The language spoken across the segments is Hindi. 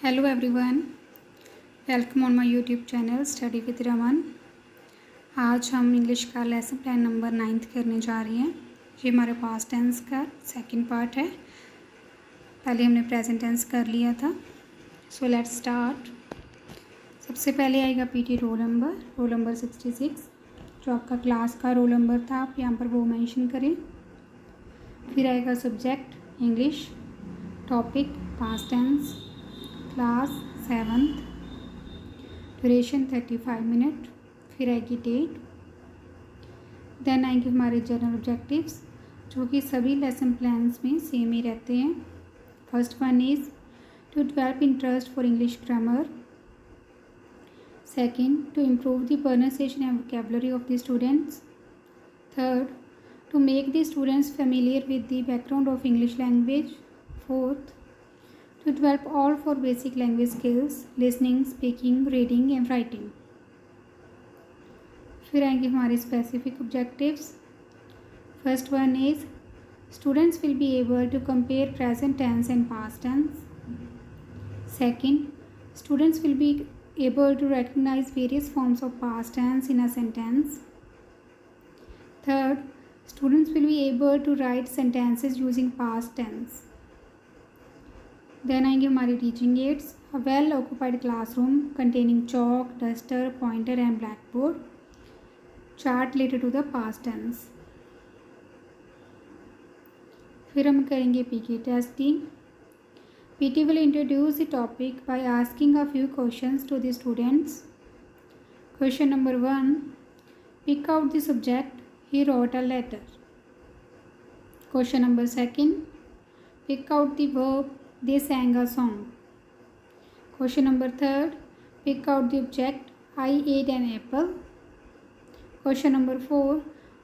Hello everyone, welcome on my YouTube channel study with Raman. आज हम इंग्लिश का लेसन प्लान नंबर 9 करने जा रहे हैं। ये हमारे पास्ट टेंस का सेकंड पार्ट है। पहले हमने प्रेजेंट टेंस कर लिया था। So let's start. सबसे पहले आएगा पीटी रोल नंबर 66। जो आपका क्लास का रोल नंबर था आप यहाँ पर वो मेंशन करें। फिर आएगा subject English, topic past tense, class 7th, duration 35 minute. फिर आएगी डेट। देन आएंगे हमारे जनरल ऑब्जेक्टिव्स जो कि सभी लेसन प्लान्स में सेम ही रहते हैं। First one is to develop interest for English grammar. Second, to improve the pronunciation and vocabulary of the students. Third, to make the students familiar with the background of English language. Fourth, to develop all four basic language skills: listening, speaking, reading and writing. फिर आएंगे हमारे specific objectives. First one is students will be able to compare present tense and past tense. Second, students will be able to recognize various forms of past tense in a sentence. Third, students will be able to write sentences using past tense. Then आएंगे हमारी teaching aids. A well occupied classroom containing chalk, duster, pointer and black board. Chart related to the past tense. फिर हम करेंगे PK testing. PT will introduce the topic by asking a few questions to the students. Question number 1, pick out the subject he wrote a letter. Question number 2, pick out the verb they sang a song. Question number 3, pick out the object I ate an apple. Question number 4,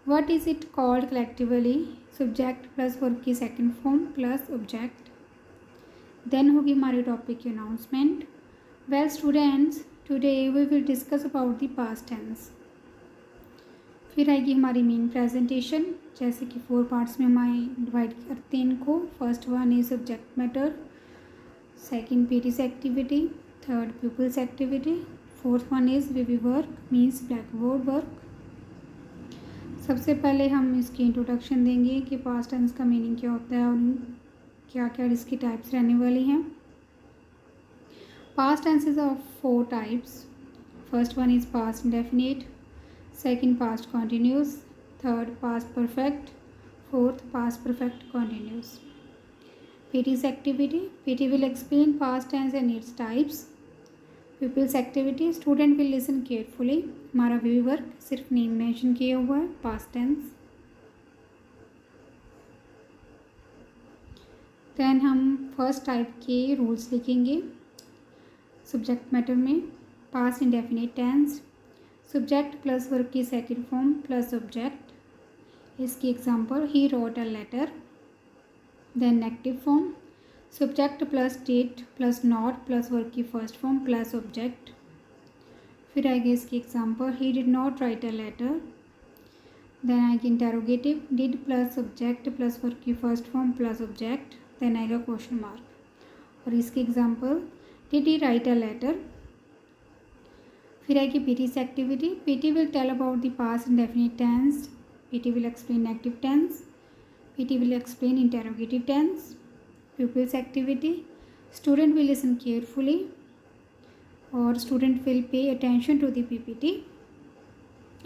what is it called collectively? Subject plus verb की second form plus object. Then होगी हमारी topic की announcement. Well students, today we will discuss about the past tense. फिर आएगी हमारी मेन प्रेजेंटेशन। जैसे कि 4 पार्ट्स में हम डिवाइड करते हैं इनको। First one is subject matter, second PT's activity, third pupils activity, fourth one is VV work means black board work. सबसे पहले हम इसकी इंट्रोडक्शन देंगे कि पास्ट टेंस का मीनिंग क्या होता है और क्या क्या इसकी टाइप्स रहने वाली हैं। Past tenses of 4 types. First one is past indefinite, second past continuous, third past perfect, fourth past perfect continuous. PT's activity, PT will explain past tense and its types. Pupils activity, student will listen carefully. हमारा वीवी वर्क सिर्फ नेम मेंशन किया हुआ है, past tense. देन हम फर्स्ट टाइप के रूल्स लिखेंगे सब्जेक्ट मैटर में। Past indefinite tense, subject plus verb की सेकेंड फॉर्म प्लस ऑब्जेक्ट। इसकी example he wrote a letter. Then negative form, subject plus did plus not plus verb की फर्स्ट फॉर्म प्लस ऑब्जेक्ट। फिर आएगी इसकी example he did not write a letter. Then आएगी interrogative, did plus subject plus verb की first form plus object. Then आएगा क्वेश्चन मार्क और इसकी example did he write a letter. फिर आएगी PT's activity. PT will tell about the past indefinite tense, PT will explain negative tense, PT will explain interrogative tense. Pupils activity, student will listen carefully और student will pay attention to the PPT.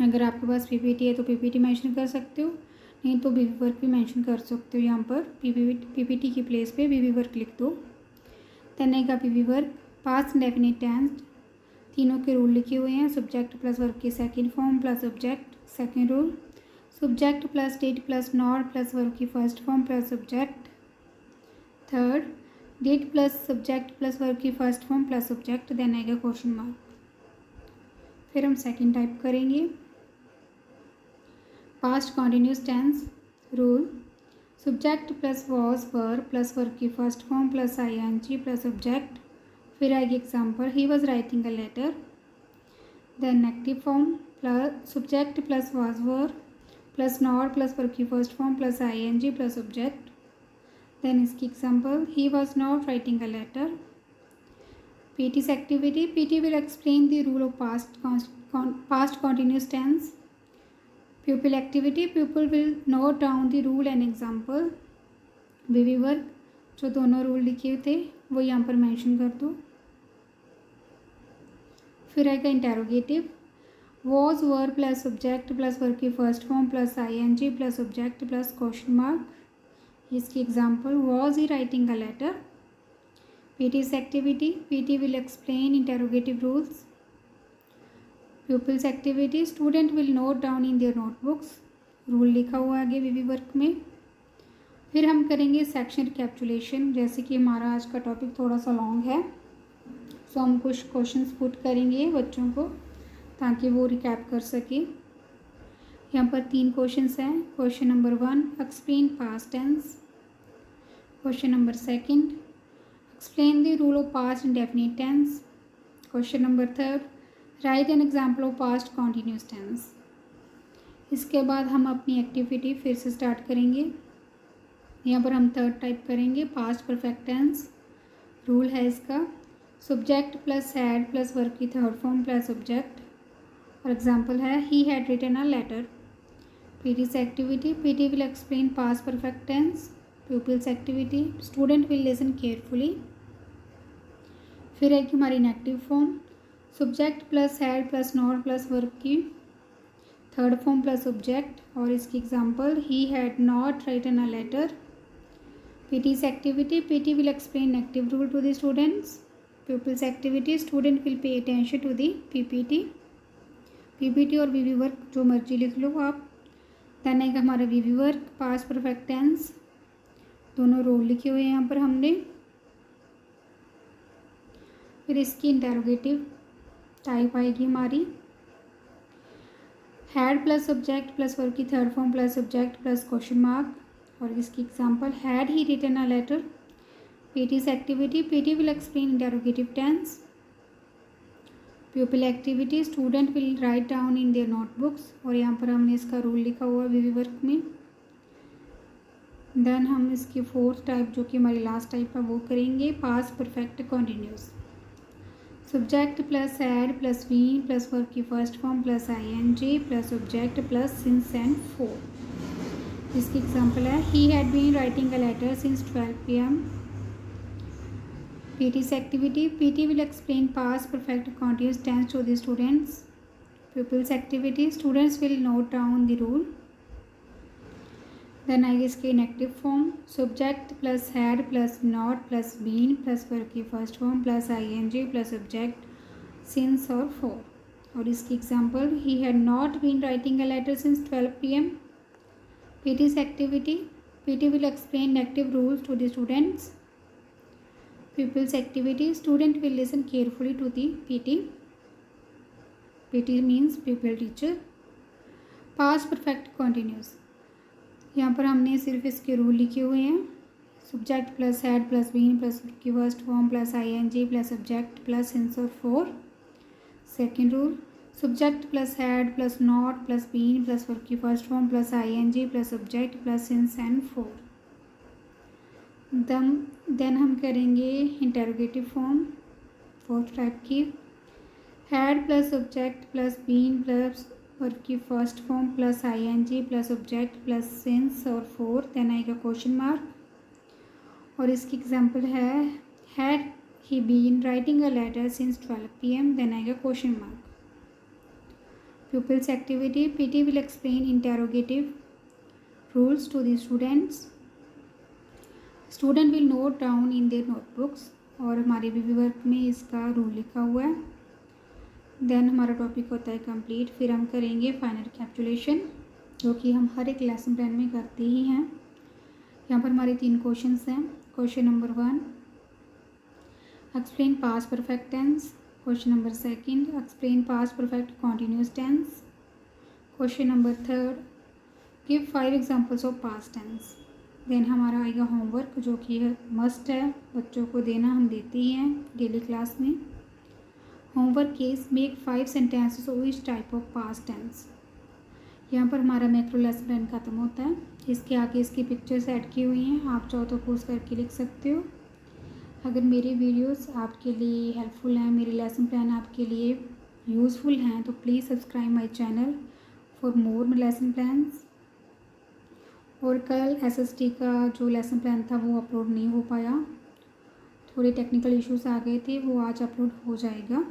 अगर आपके पास PPT है तो PPT मेंशन कर सकते हो, नहीं तो वीवी वर्क भी मेंशन कर सकते हो। यहाँ पर PPT की प्लेस पे वीवी वर्क लिख दो। देन का VV work past indefinite tense, तीनों के रूल लिखे हुए हैं। सब्जेक्ट प्लस वर्ब की second form plus object. Second rule, subject plus did plus not plus verb की first form plus object. Third, did plus subject plus verb की first form plus object. Then आएगा क्वेश्चन मार्क। फिर हम सेकंड टाइप करेंगे past continuous tense rule, subject plus was verb plus verb की first form plus ING plus object. फिर आएगी example he was writing a letter. Then negative form, plus subject plus was verb plus not plus verb की first form plus ING plus object. Then इसकी example he was not writing a letter. PT's activity. PT will explain the rule of past continuous tense. Pupil activity. Pupil will note down the rule and example. VV work जो दोनों रूल लिखे थे वो यहाँ पर मेंशन कर दो। फिर आएगा interrogative. Was verb plus subject plus verb की first form plus ING plus subject plus question mark. इसकी example, was he writing a letter. PT's activity. PT will explain interrogative rules. Pupils activity. Student will note down in their notebooks. Rule लिखा हुआ आगे VV वर्क में। फिर हम करेंगे सेक्शन रिकैप्चुलेशन। जैसे कि हमारा आज का टॉपिक थोड़ा सा लॉन्ग है, सो हम कुछ क्वेश्चंस पुट करेंगे बच्चों को ताकि वो रिकैप कर सके। यहाँ पर 3 क्वेश्चंस हैं। Question number 1, explain past tense. Question number 2, explain the rule of past indefinite tense. Question number 3, write an example of past continuous tense. इसके बाद हम अपनी एक्टिविटी फिर से स्टार्ट करेंगे। यहाँ पर हम थर्ड टाइप करेंगे पास्ट परफेक्ट टेंस। रूल है इसका, subject plus had plus verb की थर्ड फॉर्म प्लस सब्जेक्ट। और एग्जाम्पल है, he had written a letter. PT's activity. PT will explain past perfect tense. Pupils activity. Student will listen carefully. फिर है कि हमारी inactive form, subject plus had plus not plus verb की थर्ड फॉर्म प्लस सब्जेक्ट। और इसकी example, he had not written a letter. PT's activity. PT will explain active rule to the students. Pupils activity. Student will pay attention to the PPT और VV वर्क जो मर्जी लिख लो आप। देन आएगा हमारा VV work, past perfect tense. दोनों रोल लिखे हुए हैं यहाँ पर हमने। फिर इसकी इंटेरोगेटिव टाइप आएगी हमारी, had plus subject plus verb की third form plus subject plus question mark. और इसकी example, had he written a letter. PT's activity. PT will explain interrogative tense. Pupil activity. Student will write down in their notebooks. और यहाँ पर हमने इसका रूल लिखा हुआ VV वर्क में। देन हम इसकी फोर्थ टाइप जो कि हमारी लास्ट टाइप है वो करेंगे, past perfect continuous. Subject plus had plus been plus verb की first form plus ING plus subject plus since and for. इसकी एग्जांपल है, he had been writing a letter since 12 PM। PT's activity. PT will explain past perfect continuous tense to the students. Pupils activity. Students will note down the rule. Then I guess inactive form, subject plus had plus not plus been plus verb की first form plus ING plus subject since और for। और इसकी example, he had not been writing a letter since 12 PM। PT's activity. PT will explain active rules to the students. Pupils activity. Student will listen carefully to the PT. PT means pupil teacher. Past perfect continuous. यहाँ पर हमने सिर्फ इसके रूल लिखे हुए हैं, subject plus had plus been plus की first form plus ING plus subject plus since और for. Second rule, subject plus had plus not plus been plus verb की first form plus ING plus subject plus since and for. Then हम करेंगे इंटेरोगेटिव फॉर्म फोर्थ टाइप की, had plus subject plus been plus verb की first form plus ING plus subject plus since और फोर। देन आएगा क्वेश्चन मार्क। और इसकी एग्जांपल है, had he been writing a letter since 12 PM। Then आएगा question mark. Pupils activity. PT will explain interrogative rules to the students. Student will note down in their notebooks। और हमारे VV वर्क में इसका रूल लिखा हुआ है। देन हमारा टॉपिक होता है कंप्लीट। फिर हम करेंगे फाइनल कैप्चुलेशन जो कि हम हर एक लेसन प्लान में करते ही हैं। यहाँ पर हमारे 3 क्वेश्चंस हैं। Question number 1, explain past perfect tense. Question number 2, explain past perfect continuous tense. Question number 3, give 5 examples of past tense. Then हमारा आएगा होमवर्क जो कि मस्ट है बच्चों को देना, हम देते ही हैं डेली क्लास में। Homework case, make 5 sentences of each type of past tense. यहाँ पर हमारा मैक्रो लेसन प्लान खत्म होता है। इसके आगे इसकी पिक्चर्स ऐड की हुई हैं, आप चाहो तो पोस्ट करके लिख सकते हो। अगर मेरे वीडियोस आपके लिए हेल्पफुल हैं, मेरे लेसन प्लान आपके लिए यूज़फुल हैं, तो please subscribe my channel for more lesson plans. और कल एसएसटी का जो लेसन प्लान था वो अपलोड नहीं हो पाया, थोड़े टेक्निकल इश्यूज आ गए थे, वो आज अपलोड हो जाएगा।